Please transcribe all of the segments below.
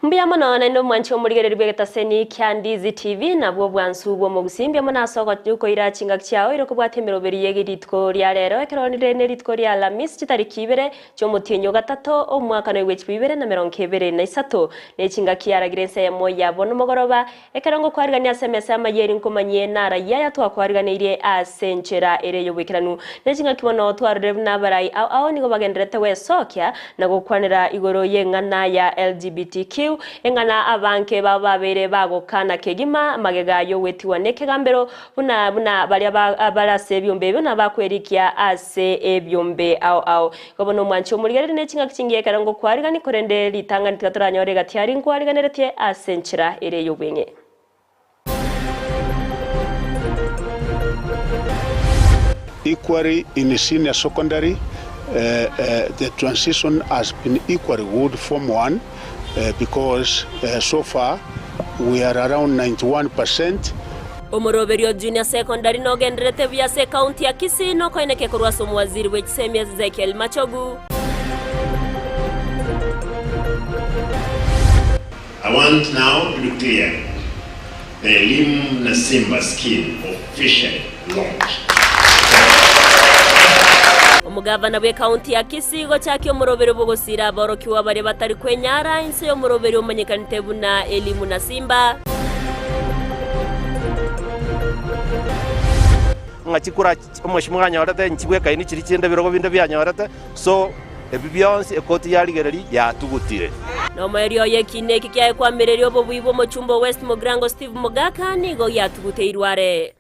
Mbia mwana ndo mwancho muligereri bwegetaseni kya Ndizi TV nabwo bwansu bwo mugusimbia mwana soko yuko irachinga kyao iroko bwatemero beri yegiritko lya rero ekeronire ne ritko lya Lamis kitariki 2 cyo mutinyo gatatu omwaka no w'ekibi 2023 nechinga kiyaragire Ensa Eyemo yabo nomogoroba ekerongo kwariganya SMS amayeri nkomanye nara yaya twakwarganirie asenchera ereyo bwekiranu nechinga kibono twarire nabarai aho nigo bagenderete wesokya nagokwanira igoro yengana ya LGBTQ engana abanke bababere bagokana kegima magega yo wetiwa nekegambero buna bali abarase byombe bina bakwerikia ase ebyombe ao kobono mwancho muligere nechinga kingiye karango kwarigani korende litanga nitgatoranya rega tyari nkwariganeretie asenchira ere yobwenye equally in senior secondary the transition has been equally good from one because so far we are around 91%. Omoroberio junior secondary no genderete via se county ya Kisii no koineke kurwa somu waziri wechisemi Ezekiel Machogu. I want now to declare the Eyemo na Simba scheme officially launched. Omugavana we county ya Kisii go cyaki omurobero bogosira borokiwa bare batari kwenyara inse omurobero umenyekanite buna Eyemo na Simba ngachikura omushimwanya warate nchibwe kaini chiri chinde birogo binde byanyorate so ebibyonse ekoti yaligereri yatugutire no mario yekine kikyaye kwa mererio bobuibo mochumbo West Mogrango Steve Mogaka nigo yatugute irware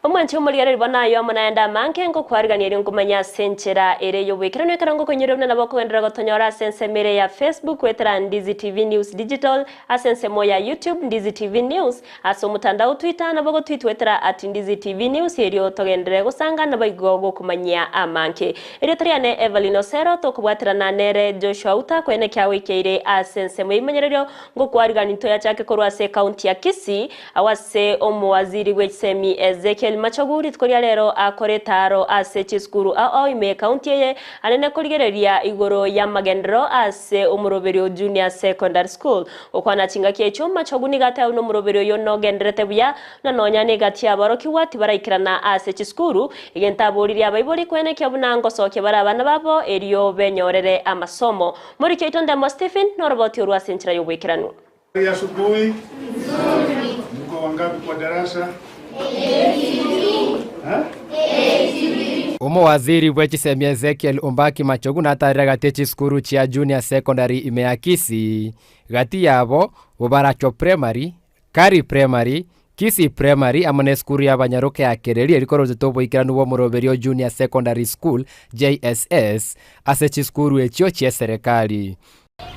Omwancho muligere bona yo munaenda manke ngo kwariganira ngumanya senchera ere yo wekira no karango konyerona nabo kwendera gotonyora sense mere ya Facebook wetra Ndizi TV News Digital asense moya YouTube Ndizi TV News aso mutandao Twitter nabo tweet wetra @Ndizi TV News erio togendere gusanga nabo igogo kumanya amanke ere triane Everline Osero to kubwatira na nere Joshua Auta kwene kyawe keire asense moyimenyererio ngo kwariganito ya chake korwa se county ya Kisii awase omwaziri wechisemi Ezekiel Machaguri tkoria lero akore taro ase chiskuru ao ime county ye anene koligereria igoro ya magendro ase umuroberio junior secondary school okwana chinga kyecho Machaguni gata uno muroberio yo no gendrete buya na nonya negati abaroki wati baraikirana ase chiskuru igenta boliria bayiboli kwene kyabunango soke barabana babo eriyo benyorere amasomo muri kyetonda mo Stephen no roboti urwa senchira yo wekiranu ya asubuhi mko wangapi kwa darasa Omo waziri wechisemi Ezekiel Ombaki Machogu natarira gatechi skuru chia junior secondary ime Kisii gati yabo bobaracho primary Kari primary Kisii primary amone skuru ya banyaroke ya kereri erikoro zetobo ikiranu wo muroberio junior secondary school JSS asechi skuru echio chia serikali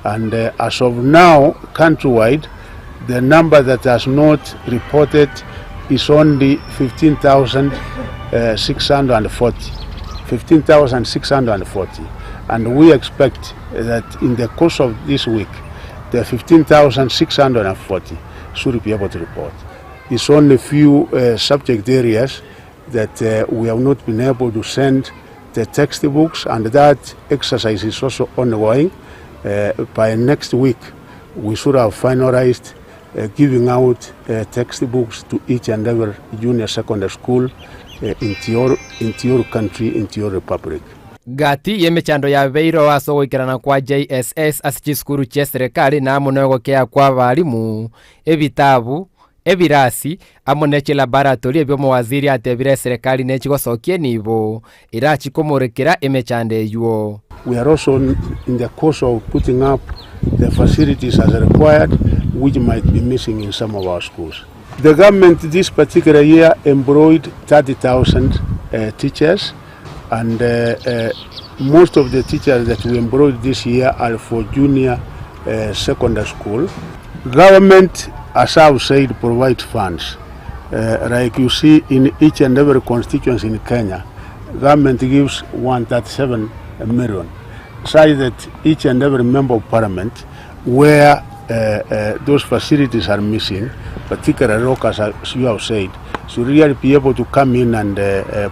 and as of now countrywide the number that has not reported is only 15,640 and we expect that in the course of this week the 15,640 should be able to report. It's only a few subject areas that we have not been able to send the textbooks, and that exercise is also ongoing. By next week we should have finalized giving out textbooks to each and every junior secondary school in your country, in your republic. Gati yemechando ya beiro waso goikirana kwa JSS asichi skuru chia serikali na amonego kea kwa balimu ebitabu ebirasi amoneche laboratory ebyo mawaziri atebire serikali nechigo sokie nibo irachi komorekera emechande yuo. We are also in the course of putting up the facilities as required, which might be missing in some of our schools. The government this particular year employed 30,000 teachers, and most of the teachers that we employed this year are for junior secondary school. Government, as I've said, provides funds. Like you see in each and every constituency in Kenya, government gives 137 million, such that each and every member of parliament where those facilities are missing, particularly as you have said, should really be able to come in and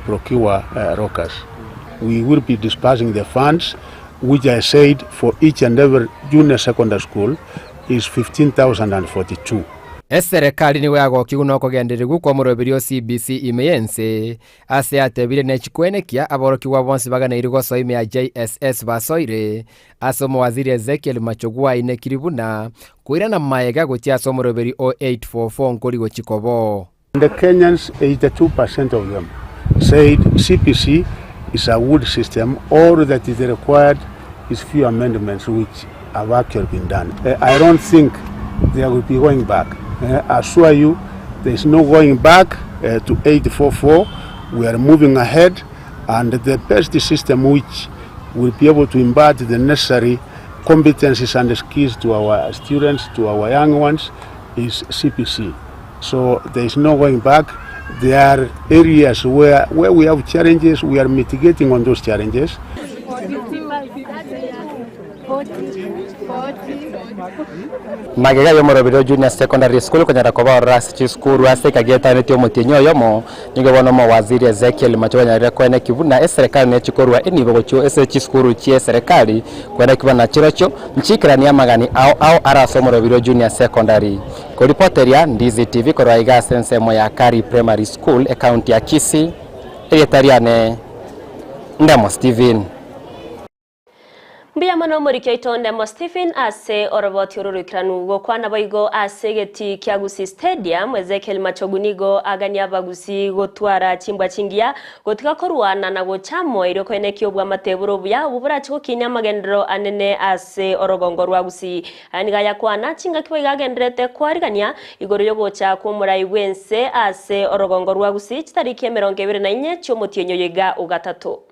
procure rockers. We will be dispersing the funds, which I said for each and every junior secondary school is 15,042. Serikali niwe yagokigu no kugenderigu kwa murobirio CBC imeyense ase atebire nechikwenekia aborokiwa bonsi bagana goso ime ya JSS basoire asomo waziri Ezekiel Machogua inekiribuna kuirana maega gutia somo roberi 0844 nkori gochikobo. The Kenyans, 82% of them said CPC is a good system. All that is required is few amendments which have actually been done. I don't think they will be going back. I assure you, there is no going back to 844. We are moving ahead, and the best system which will be able to impart the necessary competencies and skills to our students, to our young ones, is CPC. So there is no going back. There are areas where we have challenges. We are mitigating on those challenges. Magega yo morobiro junior secondary school konyara koba rasi skuru ase kageta netio mutinyo yomo nigo bono mo waziri Ezekiel Machogua nyara kwene kibuna serikali ne chikorwa enibo gocho ese chiskuru chie serikali kwene kibana chirocho nchikirania magani au araso morobiro junior secondary ko reporteria Ndizi TV korwa iga sense moya Kari primary school county ya Kisii etariane Ndemo Steven. Mbia mano murikyo itonde mo Stephen ase oroboti ururikiranu go kwana boigo ase geti kya Gusii Stadium Ezekiel Machogunigo agania bagusi gotwara chimbwa chingia gotika korwana na gochamo iro kwene kyobwa mateburo buya ubura chiko kinya magendero anene ase orogongo rwa Gusii aniga yakwana chinga kibo igagendrete kwarigania igoro yogocha kumura iwense ase orogongo rwa Gusii chitariki 24 cy'omutinyo yiga ugatatu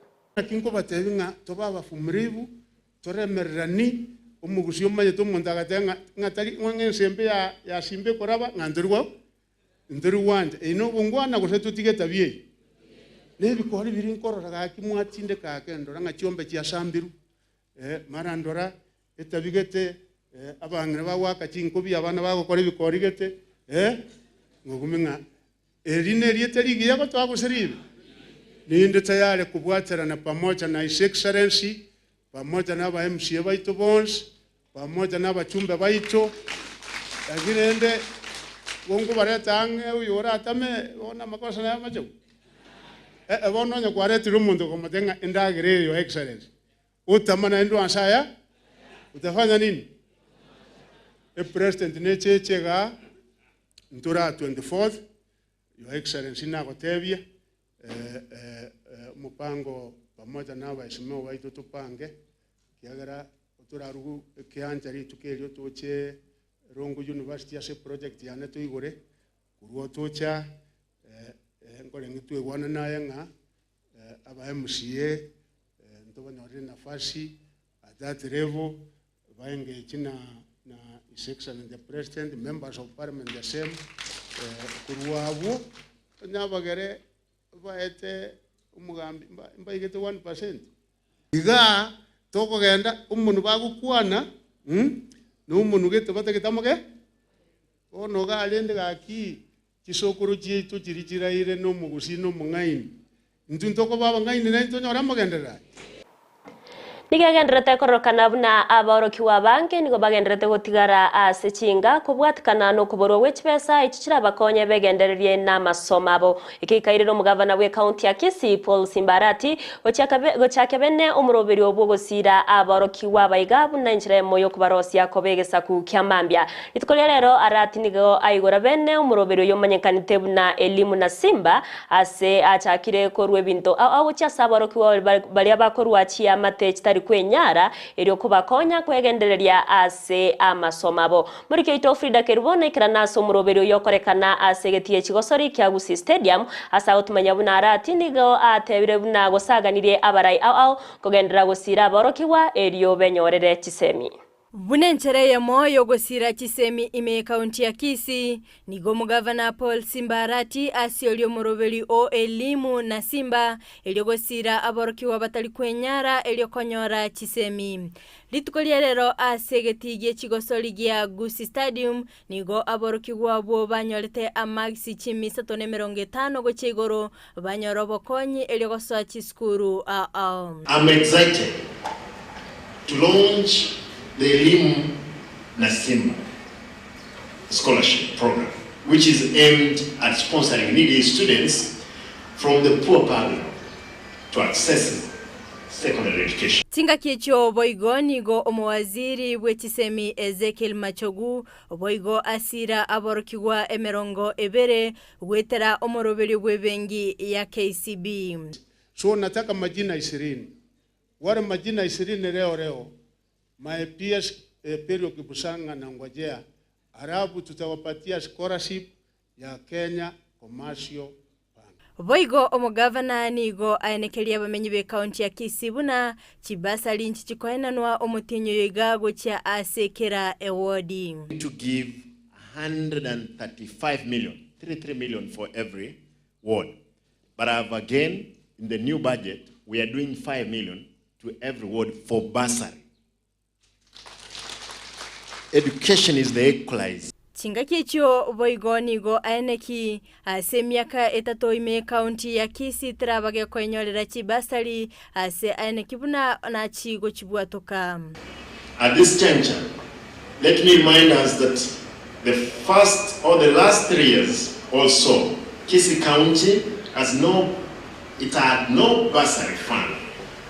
kinko batebinga tobaba fumribu toremerani umugusio maye to mondagatenga ngatari ngensembe ya simbe koraba ngandurwa ndurwande ino bungwana gusetu tigeta bie ne bikori biri nkorora kimwatinde ka kendora ngachiombe kya sambiru marandora etabigete abangre bawaka chinko bya abana bagokora bikori gete ngoguminga erine rieteri yako twagusiribe ninde tayari kubwaterana pamoja na His Excellency pamoja na ba MCA baito bons pamoja na bachumbe baito agirende wongo baretange uyora atame ona makosa na macho bono nya kwareti rumundu komatenga indagire Your Excellency utamana ndo ansaya utafanya nini president ne chechega ntura 24th Your Excellency na gotebia mupango pamoja na baheshimiwa baito tupange kiagara turarugu kianjari tukelio toche Rongo University ase project yane tuigore kurwo tocha ngore ngitwe gwana naye nga aba MCA ndobanyore nafasi at that level baenge china na His Excellency the President, members of Parliament the same kurwo abo nyabagere baete umugambi mbaigete 1% iga toko genda umuntu bagukwana n'umuntu gete bategetamoge ono galende gaki kisokuru cyitu kirikiraire no mugusi no mungaini ntoko baba ngaini nento nyora mugendera nigegendrete korokana buna aborokiwa banke nigo bagendrete gotigara ase chinga kubwatikana no kuborwa wechpesa ichira bakonye begendererie na masomabo ikikairiro mugavana we county ya Kisii Paul Simbarati gochakebene umuroberi obwogosira aborokiwa baigabu na inchire moyo kubarosia kobegesa ku kyamambya itukolero arati nigo aigora bene umuroberi yo manyekanite buna elimu na simba ase achakire korwe binto awo chasa aborokiwa bali abakorwa chia mate kwenyara ero kubakonya kwegendereria ase amasomabo muri kyo Frida Kerubona ikiranaso murobero yokorekana ase getie chigosori kya Gusii Stadium asa utumanya buna arati nigo atebire buna gosaganire abarai au kugendera gusira borokiwa erio benyorere chisemi Bunenchere Eyemo yogosira chisemi ime kaunti ya Kisii nigo mugavana Paul Simbarati asiolio morobeli o elimu na Simba eliogosira aborokiwa batali kwenyara eliokonyora chisemi. Litukolia lero asegetigie chigosoligia Gusii Stadium nigo aborokiwa bo banyolete amagisi chimi 350 gochigoro banyorobo konyi eliogoswa chiskuru I'm excited to launch the Eyemo na Simba scholarship program, which is aimed at sponsoring needy students from the poor background to access secondary education. Tinga kicho boigo nigo omwaziri wechisemi Ezekiel Machogu boigo asira aborokiwa emerongo ebere wetera omorobeli webengi ya KCB. So nataka majina 20. Wale majina 20 leo my peers Perio Kibusanga na ngojea Arabu tutawapatia scholarship ya Kenya Commercial Bank. Boigo omugavana nigo aenekelia bamenyi be county ya Kisii buna chibasa linchi chikoenanwa omutinyo yigago cha asekera award. To give 135 million, 33 million for every ward. But again, in the new budget, we are doing 5 million to every ward for bursary. Education is the equalizer. Chinga kicho boigo nigo aeneki ase miaka etato ime county ya Kisii trabage kwenyolera chibasari ase aeneki buna na chigo chibuatoka. At this juncture, let me remind us that the first or the last 3 years also, Kisii County had no bursary fund.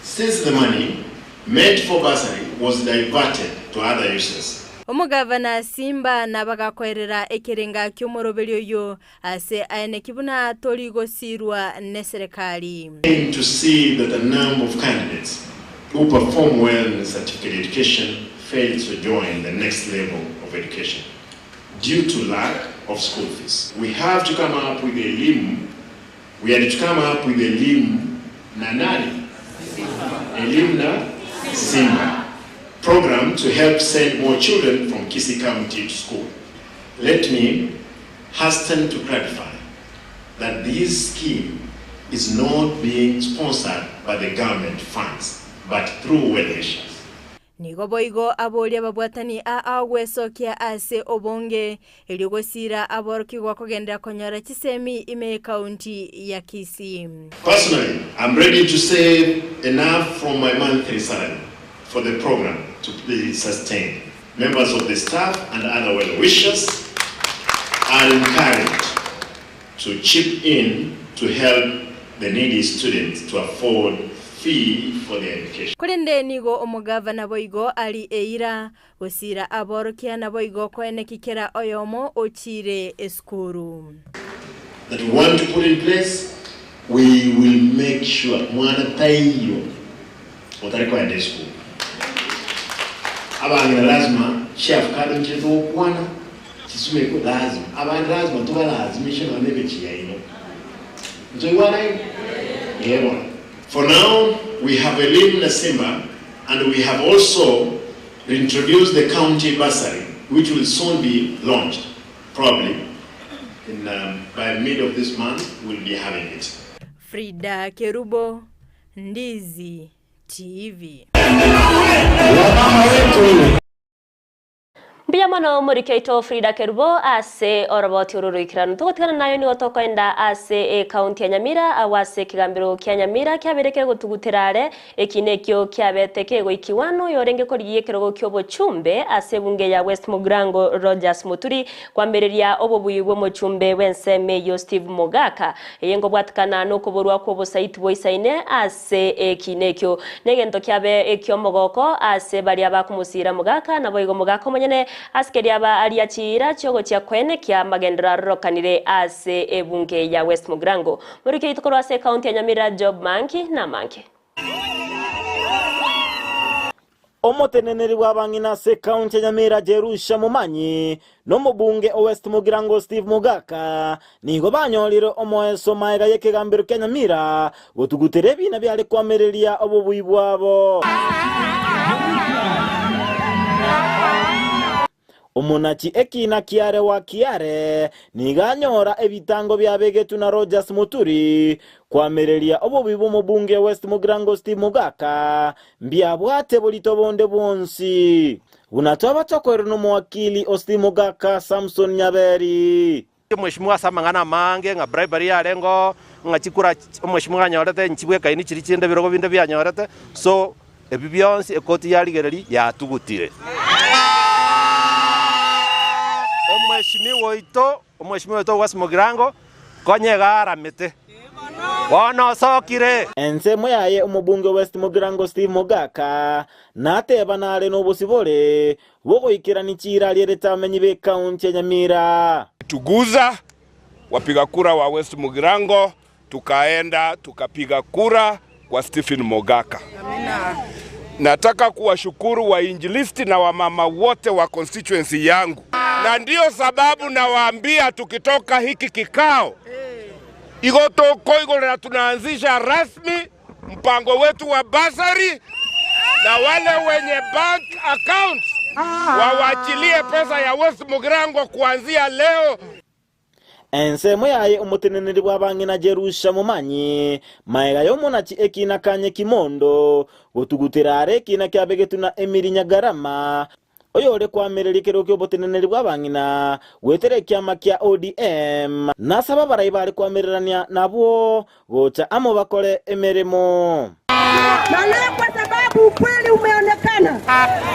Since the money meant for bursary was diverted to other uses. Omugavana Simba nabagakorera ekirenga ky'omorobelyo yo ase aeneki buna toligosirwa ne serikali. To see that a number of candidates who perform well in certificate education fail to join the next level of education due to lack of school fees. We have to come up with a Eyemo. We had to come up with a Eyemo na nani? Eyemo na Simba program to help send more children from Kisii County to school. Let me hasten to clarify that this scheme is not being sponsored by the government funds, but through well-wishers. Nigo boigo abolia babwatani awesokia ase obonge eliogosira aborokiwa kogenda konyora chisemi ime county ya Kisii. Personally, I'm ready to save enough from my monthly salary for the program to be sustained. Members of the staff and other well-wishers are encouraged to chip in to help the needy students to afford fee for their education. Kulende nigo omugavana boigo ali eira osira aborokia na boigo koenekikera oyomo ochire eskuru. That we want to put in place, we will make sure mwana taiyo otariko ende school. Abanga lazima chef kado nchezo kwana chisume ko lazima abanga lazima tuba lazimisha na nebe chiyaino nzoiwana yebo. For now we have Eyemo na Simba and we have also introduced the county bursary which will soon be launched. Probably in by mid of this month we'll be having it. Frida Kerubo, Ndizi TV. Biyamano murikeito Frida Kerubo ase oroboti ururikirano tugotikana nayo ni otokoenda ase county ya Nyamira awase kigambiro kya Nyamira kyabereke gutuguterare ekinekyo kyabeteke go ikiwano yorenge koriye kerogo kyobo chumbe ase bunge ya West Mugrango Rogers Muturi kwambereria obobuyibwo mu chumbe wenseme yo Steve Mogaka yengo bwatikana no kuborwa ko bosaiti boisaine ase ekinekyo negento kyabe ekyomogoko ase bali abakumusira Mogaka na boigo Mogaka monyene askeria ba aliachira chogo cha kwene kya magendera rokanire ase ebunge ya West Mugrango murike itokoro ase county ya Nyamira job manki na manki. Omoteneneri wabangina se county ya Nyamira Jerusha Mumanyi no mubunge o West Mugrango Steve Mogaka nigo banyolire omoeso maiga yekegambiro kya Nyamira gutugutere bina byale kwamereria obubuyibwabo. Omunachi ekina kiare wa kiare niganyora ebitango bya begetu na Rogers Muturi kwamereria obubibu mubunge West Mugirango Steve Mugaka mbyabwate bulitobonde bonsi unatoba tokwero no mwakili Steve Mugaka Samson Nyaberi Mheshimiwa samangana mange nga bribery yarengo nga chikura mheshimiwa nyorete nchibwe kaini chiri chinde birogo binde bya nyorete so ebibyonsi ekoti yaligereri yatugutire Mheshimiwa ito West Mugirango konye garamete wana sokire Ensa moyaye umubunge West Mugirango Steve Mugaka nateba nale n'obusibole bwogoikira nichira lyereta be county ya Nyamira tuguza wapiga kura wa West Mugirango tukaenda tukapiga kura kwa Stephen Mugaka. Amina. Nataka kuwashukuru wainjilisti na wamama wote wa constituency yangu. Na ndio sababu nawaambia tukitoka hiki kikao igotoko tunaanzisha rasmi mpango wetu wa basari na wale wenye bank accounts wawachilie pesa ya West Mugirango kuanzia leo. Ensa moyaye umuteneneri bw'abangi na Jerusha mumanyi maega y'omunachi ekina kanye kimondo gotugutirare kina kyabegetu na Emiri Nyagarama oyole kwamereri kero ky'obuteneneri bw'abangina wetere kyama kya ODM nasaba barayi bali kwamererania nabo gocha amo bakole emeremo na leo kwa sababu ukweli umeonekana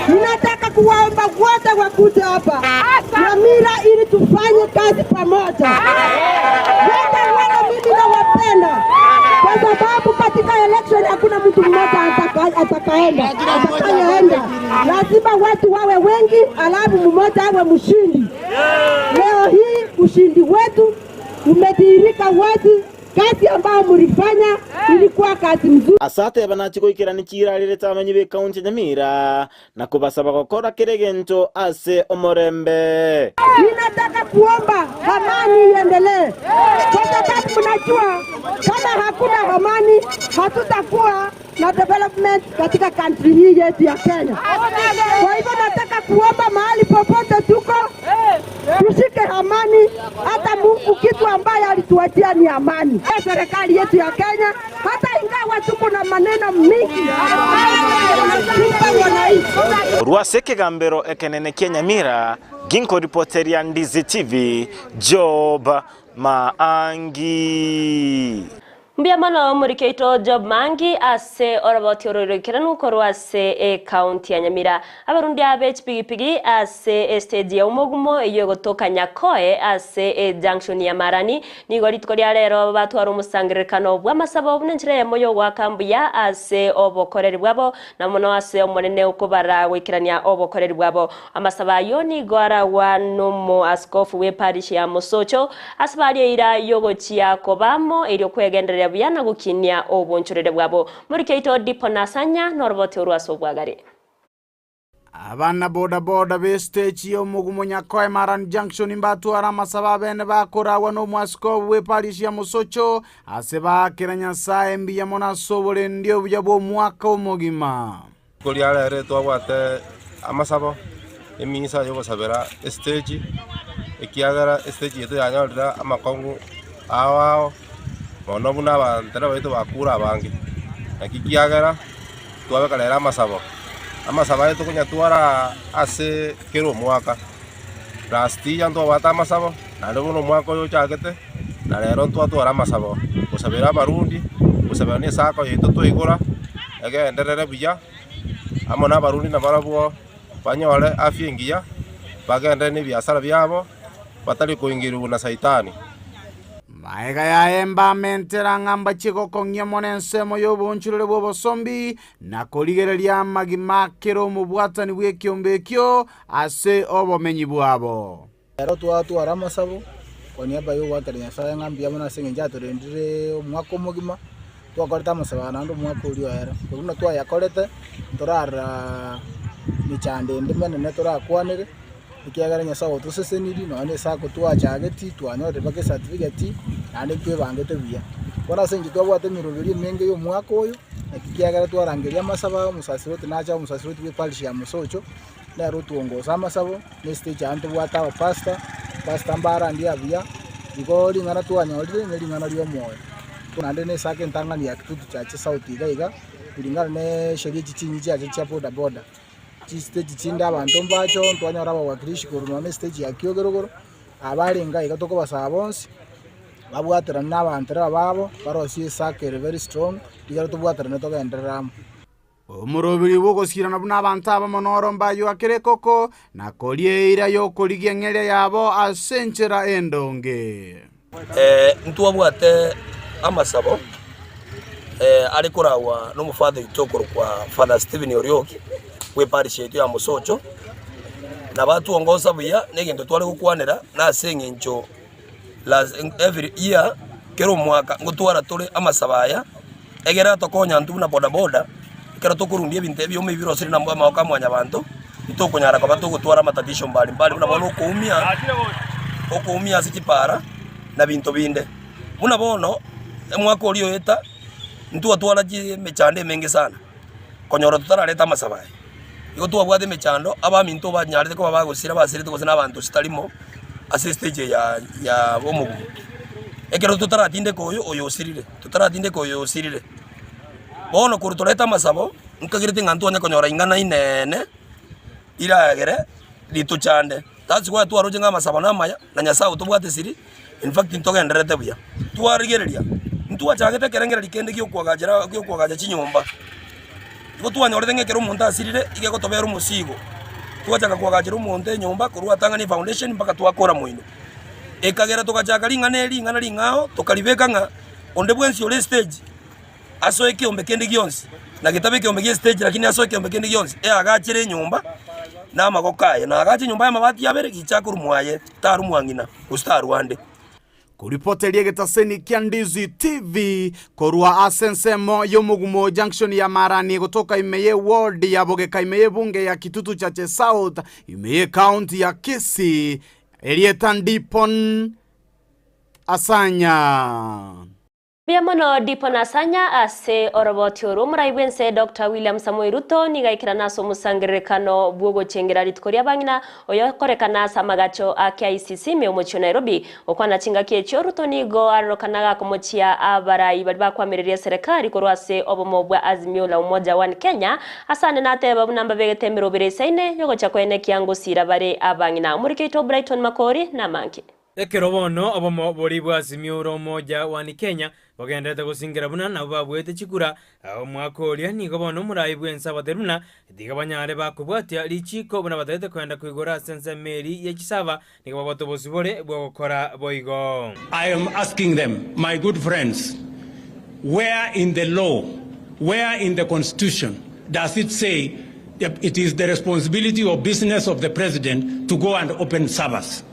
ninataka kuwaomba wote wakuje hapa Nyamira ili tufanye kazi pamoja. Wote wale mimi nawapenda kwa sababu katika election hakuna mtu mmoja atakayeenda. Lazima watu wawe wengi alafu mmoja awe mshindi. Leo hii ushindi wetu umedhihirika wazi. Kazi ambayo mlifanya ilikuwa kazi mzuri. Asate banachiko ikirani chira lileta be county Nyamira na kubasaba gukora kiregento ase omorembe. Ninataka kuomba amani iendelee. Kwa sababu mnajua kama hakuna amani hatutakuwa na development katika country hii yetu ya Kenya. Kwa hivyo nataka kuomba mahali popote tuko tushike amani, hata Mungu kitu ambaye alituachia ni amani. Serikali yetu ya Kenya hata ingawa tuko na maneno mingi Ruaseke gambero ekenene Nyamira ginko reporter ya Ndizi TV Job Maangi Mbiamano murikeito Job Mangi ase oraboti ororokiranu korwa ase county ya Nyamira abarundi abech pigipigi ase stage ya umogumo iyo gotoka Nyakoe ase junction ya Marani nigori tkoria rero batwara umusangirekano bw'amasabo obunenjire Eyemo wa Kambuya ase obokoreri bwabo na muno ase omonene ukubara wikirania obokoreri bwabo amasaba yo ni gwara wanomo askofu we parish ya Musocho asbali ira yogochia kobamo iri kwegenderera byana gukinya obunchurere bwabo muri keito dipo nasanya norbote urwaso bwagari abana boda be stage yo mugumo Nyakoe Marani junction imbatu amasaba bene bakorawa no mwasko we parish ya Musocho aseba kiranya sa embi ya mona sobole ndio byabo mwaka omugima kuri arere twabate amasabo eminisa yo gusabera stage ekiagara stage yetu yanyolira amakongu awao ono buna bantera beto bakura abangi nakikiagara twabekalera amasabo yetu kunyatwara ase kero mwaka plasti yanto bata amasabo nalo buno mwaka yo chagete na lero twatwara amasabo kusabera barundi kusabera ni sako yetu toigura egenderere buya amona barundi na barabuo banyole afyengia bagende ni biasara byabo batali kuingiru na saitani maega ya emba mentera ngamba chiko kongye monensemo yobunchurire bw'obosombi na koligereria magimakero mu bwatani bw'ekyombekyo ase obomenyi bwabo ero twatwara amasabo koniaba yo watarenya saya ngambi yamona sengenja turendire omwaka omugima twakoreta amasaba nando omwaka uri era kuruna twayakorete torara michande ndimene netorakwanire ikiagaranya sawo tuseseniri no ane sako twachageti twanyote bake certificate ane kwe bangete biya bona sengi twabwate mirobiri menge yo mwaka oyo ikiagara twarangeria amasaba musasirote nacha musasirote we parish ya Musocho lero tuongoza amasabo ne stage ante bwata wa pasta mbara ndi abia iko lingana tuanyolire ne lingana lyo moyo kunande ne sake ntangani ya kitutu cha sauti gaiga kulingana ne sheria chichinyi cha boda boda chi stage chinda abantu mbacho ntwanyora abawakirishi kurunwa ne stage ya kyogerogoro abarenga igatoko basabonsi babwatira n'abantu babo barosie sake very strong digaro tubwatira ne togenderamo omurobiri bogosirana n'abantu abamonoro mbayo akerekoko na korie ira yo korigia ngere yabo asenchera endonge ntwabwate amasabo ari kurawa no mufadhi itokoro kwa Father Stephen Orioki we parish yetu ya Musocho na batu ongoza buya negendo twale gukwanira na sengencho every year kero mwaka ngutwara tole amasabaya egera tokonya ntu na boda boda kero tokurundie binte byo mibiro siri na mbama okamwanya abantu itokonyara kwa batu gutwara matatisho mbali mbali unabona okuumia sikipara na binto binde munabono mwaka olio eta ntu atwara ji mechande mengi sana konyora tutarareta amasabaya iko twabwate mechando abaminto banyarete ko babagusira basirite kosina abantu sitalimo assistage ya bomugu ekero tutaratinde koyo osirire bono kurutoleta masabo nkagirite ngantonya konyora ingana inene iragere lituchande that's why twaroje nga masabo na maya na nyasa utubwate siri in fact ntogenderete buya twarigereria ntwachagete kerengera likende kyokwagaja chinyomba iko twanyorete ngekero umuntu asirire ige gotobera umusigo twachaka kwagajira umuntu nyomba kurwa tangani foundation mpaka twakora mwino ekagera tukachaka lingana lingao tukalibeka nga onde bwensi ole stage aso ekiombe kende gionsi na kitabe kiombe gie stage lakini aso ekiombe kende gionsi agachire nyumba na magokaye na agache nyumba ya mabati yabere gichakuru mwaye taru mwangina ustaru wande kuripoteria getaseni kia Ndizi TV korua asensemo yomugumo junction ya Marani kutoka Imeye ward ya Bogeka Imeye bunge ya Kitutu Chache South Imeye county ya Kisii Elieta Ndipon Asanya Biamono Dipon Asanya ase oroboti muraibense Dr. William Samoei Ruto nigaikira naso musangirekano bwogo chengera litkoria bangina oyokorekana samagacho AKICC meomocho Nairobi okwana chinga kiecho Ruto nigo arokanaga komochia abarai bali kwamereria serikali korwase obomobwa azimio la umoja wa Kenya asane nate babunamba begete miroberesaine yogo chakwene kiango sira bare abangina murikeito Brighton Makori na Manki Ekerobono obomo bori bwa azimio la umoja wa Kenya bagendete gusingira buna na babwete chikura omwaka oria nigo bono murai bwensa bateruna digabanyare bakubwatia lichiko buna batete kwenda kwigora sense meri ya Kisava nigo babotobosi bore bwo gukora boigo. I am asking them, my good friends, where in the law, where in the constitution does it say it is the responsibility or business of the president to go and open servers?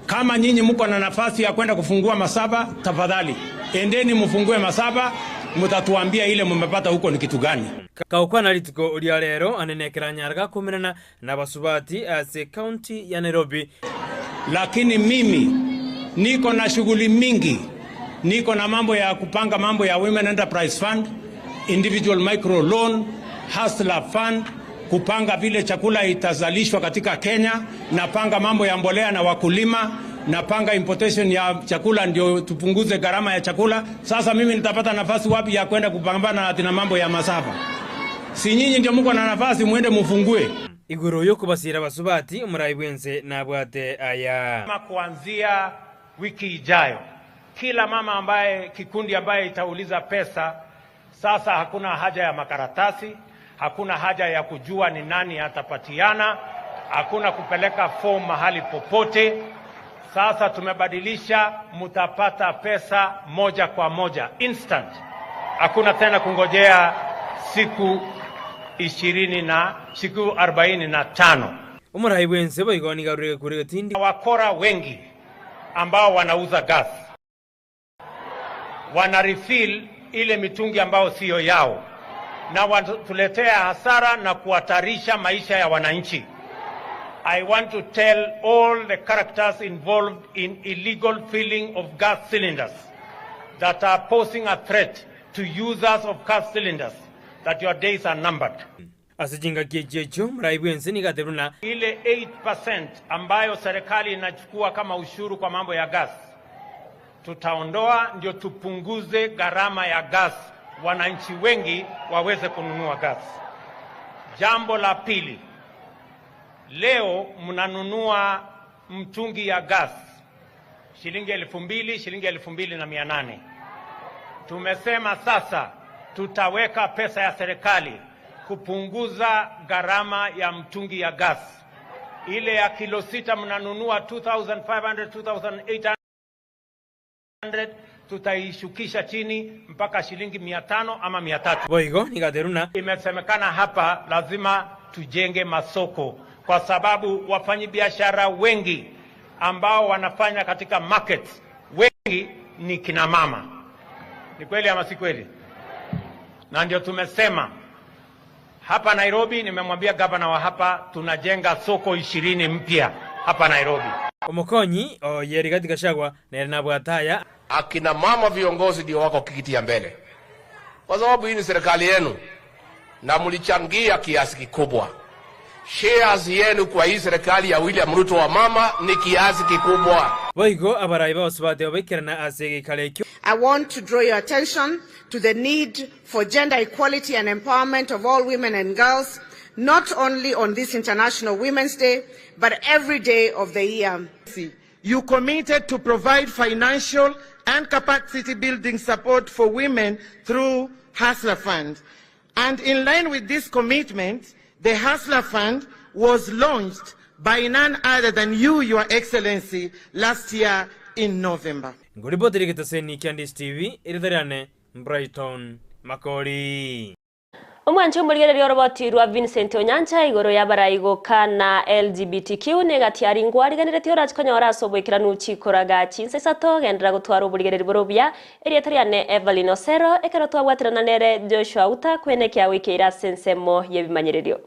Kama nyinyi mko na nafasi ya kwenda kufungua masaba, tafadhali endeni mfungue masaba, mtatuambia ile mmepata huko ni kitu gani. Kaukwana litiko ulia lero anenekera nyarga kumirana na basubati ase county ya Nairobi. Lakini mimi niko na shughuli mingi, niko na mambo ya kupanga mambo ya Women Enterprise Fund, Individual Micro Loan, Hustler Fund, kupanga vile chakula itazalishwa katika Kenya, napanga mambo ya mbolea na wakulima, napanga importation ya chakula ndio tupunguze gharama ya chakula. Sasa mimi nitapata nafasi wapi ya kwenda kupambana na mambo ya masafa? Si nyinyi ndio mko na nafasi, muende mfungue. Iguru yo kubasira basubati umuraibwense na bwate aya. Kuanzia wiki ijayo, kila mama ambaye kikundi ambaye itauliza pesa, sasa hakuna haja ya makaratasi, hakuna haja ya kujua ni nani atapatiana, hakuna kupeleka form mahali popote. Sasa tumebadilisha, mutapata pesa moja kwa moja, instant. Hakuna tena kungojea siku 45. Umuraibwense boigoni garure kure tindi. Wakora wengi ambao wanauza gas wana refill ile mitungi ambao sio yao, na watuletea hasara na kuhatarisha maisha ya wananchi. I want to tell all the characters involved in illegal filling of gas cylinders that are posing a threat to users of gas cylinders that your days are numbered. asijinga kiechecho mraibu ensi ni gateruna ile 8% ambayo serikali inachukua kama ushuru kwa mambo ya gas tutaondoa, ndio tupunguze gharama ya gas, wananchi wengi waweze kununua gas. Jambo la pili, leo mnanunua mtungi ya gas shilingi 2,000, shilingi 2,800. Tumesema sasa tutaweka pesa ya serikali kupunguza gharama ya mtungi ya gas. Ile ya kilo 6 mnanunua 2,500, 2,800, tutaishukisha chini mpaka shilingi 500 ama 300. Boigo ni gateruna. Imesemekana hapa lazima tujenge masoko, kwa sababu wafanyabiashara wengi ambao wanafanya katika markets wengi ni kina mama. Ni kweli ama si kweli? Na ndio tumesema hapa Nairobi, nimemwambia gavana wa hapa tunajenga soko 20 mpya hapa Nairobi. Omokonyi yeri katika shagwa na nabwataya akina mama viongozi ndio wako kiti ya mbele, kwa sababu hii ni serikali yenu na mlichangia kiasi kikubwa. Shares yenu kwa hii serikali ya William Ruto wa mama ni kiasi kikubwa. Boigo abaraiba osbate obekerana asege kalekyo. I want to draw your attention to the need for gender equality and empowerment of all women and girls, not only on this International Women's Day, but every day of the year. You committed to provide financial and capacity building support for women through Hustler Fund. And in line with this commitment, the Hustler Fund was launched by none other than you, Your Excellency, last year in November. Ngoribotiri kitaseni Ndizi TV, iridarane Brighton Makori. Omwancho murigereri oroboti rwa Vincent Onyancha igoro yabaraigo kana LGBTQ negatiari ngwariganire orach konyora asobwekiranu chikoraga chinsesato gendera gutwara uburigereri borobia erietariane Everline Osero ekero twagwatirana nere Joshua Auta kwenekya wikeira sensemo yebimanyererio.